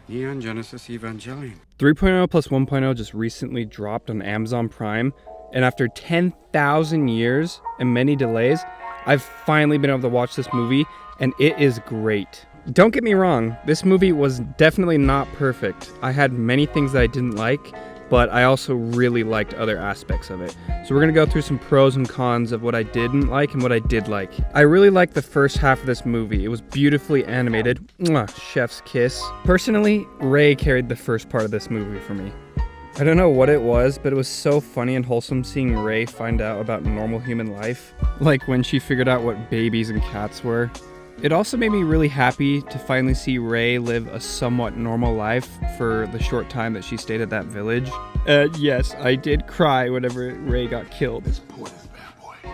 Neon Genesis Evangelion. 3.0 plus 1.0 just recently dropped on Amazon Prime, and after 10,000 years and many delays, I've finally been able to watch this movie, and it is great. Don't get me wrong, this movie was definitely not perfect. I had many things that I didn't like, but I also really liked other aspects of it. So we're gonna go through some pros and cons of what I didn't like and what I did like. I really liked the first half of this movie. It was beautifully animated. Mwah, chef's kiss. Personally, Ray carried the first part of this movie for me. I don't know what it was, but it was so funny and wholesome seeing Ray find out about normal human life. Like when she figured out what babies and cats were. It also made me really happy to finally see Ray live a somewhat normal life for the short time that she stayed at that village. Yes, I did cry whenever Ray got killed. This boy is a bad boy.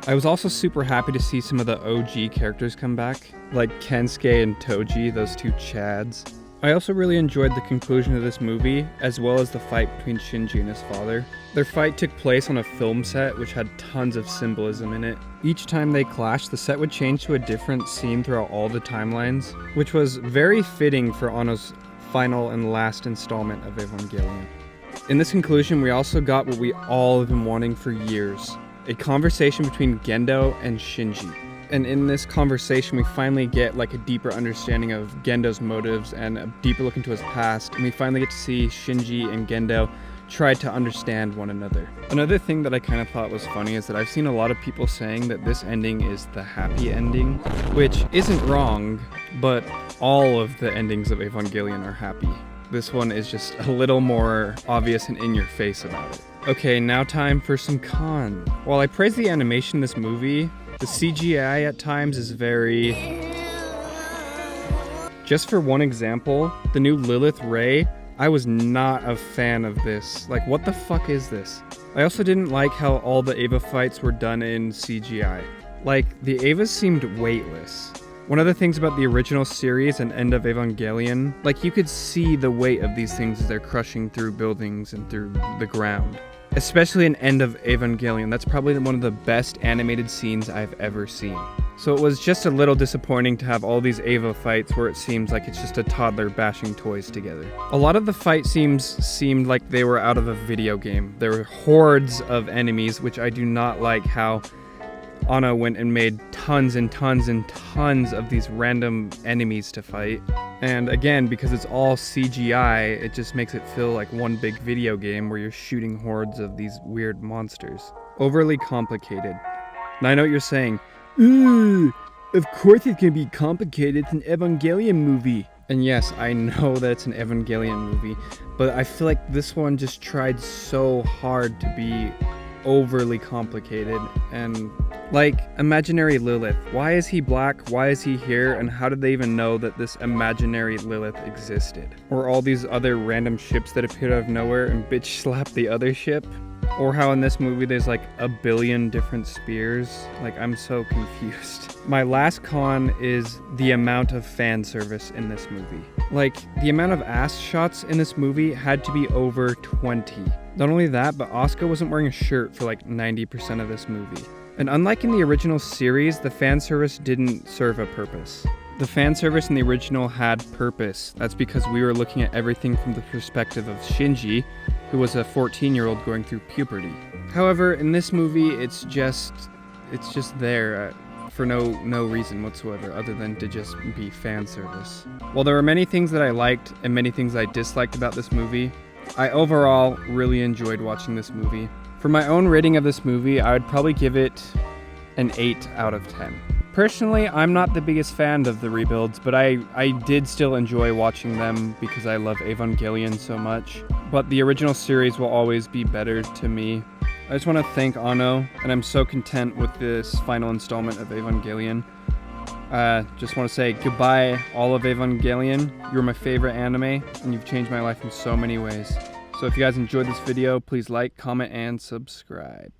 I was also super happy to see some of the OG characters come back, like Kensuke and Toji, those two Chads. I also really enjoyed the conclusion of this movie, as well as the fight between Shinji and his father. Their fight took place on a film set, which had tons of symbolism in it. Each time they clashed, the set would change to a different scene throughout all the timelines, which was very fitting for Anno's final and last installment of Evangelion. In this conclusion, we also got what we all have been wanting for years, a conversation between Gendo and Shinji. And in this conversation, we finally get like a deeper understanding of Gendo's motives and a deeper look into his past. And we finally get to see Shinji and Gendo try to understand one another. Another thing that I kind of thought was funny is that I've seen a lot of people saying that this ending is the happy ending, which isn't wrong, but all of the endings of Evangelion are happy. This one is just a little more obvious and in your face about it. Okay, now time for some cons. While I praise the animation in this movie, the CGI at times is very... Just for one example, the new Lilith Ray, I was not a fan of this. Like, what the fuck is this? I also didn't like how all the Eva fights were done in CGI. Like, the Evas seemed weightless. One of the things about the original series and End of Evangelion, like you could see the weight of these things as they're crushing through buildings and through the ground. Especially in End of Evangelion, that's probably one of the best animated scenes I've ever seen. So it was just a little disappointing to have all these Eva fights where it seems like it's just a toddler bashing toys together. A lot of the fight scenes seemed like they were out of a video game. There were hordes of enemies, which I do not like how Anno went and made tons and tons and tons of these random enemies to fight. And again, because it's all CGI, it just makes it feel like one big video game where you're shooting hordes of these weird monsters. Overly complicated. Now I know what you're saying. Ooh, of course it's gonna be complicated, it's an Evangelion movie. And yes, I know that it's an Evangelion movie, but I feel like this one just tried so hard to be overly complicated. And like, imaginary Lilith, why is he black, why is he here, and how did they even know that this imaginary Lilith existed? Or all these other random ships that appeared out of nowhere and bitch slapped the other ship? Or how in this movie there's like a billion different spears? Like, I'm so confused. My last con is the amount of fan service in this movie. Like, the amount of ass shots in this movie had to be over 20. Not only that, but Asuka wasn't wearing a shirt for like 90% of this movie. And unlike in the original series, the fan service didn't serve a purpose. The fan service in the original had purpose. That's because we were looking at everything from the perspective of Shinji, who was a 14-year-old going through puberty. However, in this movie, it's just there for no reason whatsoever other than to just be fan service. While there were many things that I liked and many things I disliked about this movie, I overall really enjoyed watching this movie. For my own rating of this movie, I would probably give it an 8 out of 10. Personally, I'm not the biggest fan of the rebuilds, but I did still enjoy watching them because I love Evangelion so much. But the original series will always be better to me. I just want to thank Anno, and I'm so content with this final installment of Evangelion. Just want to say goodbye, all of Evangelion. You're my favorite anime, and you've changed my life in so many ways. So if you guys enjoyed this video, please like, comment, and subscribe.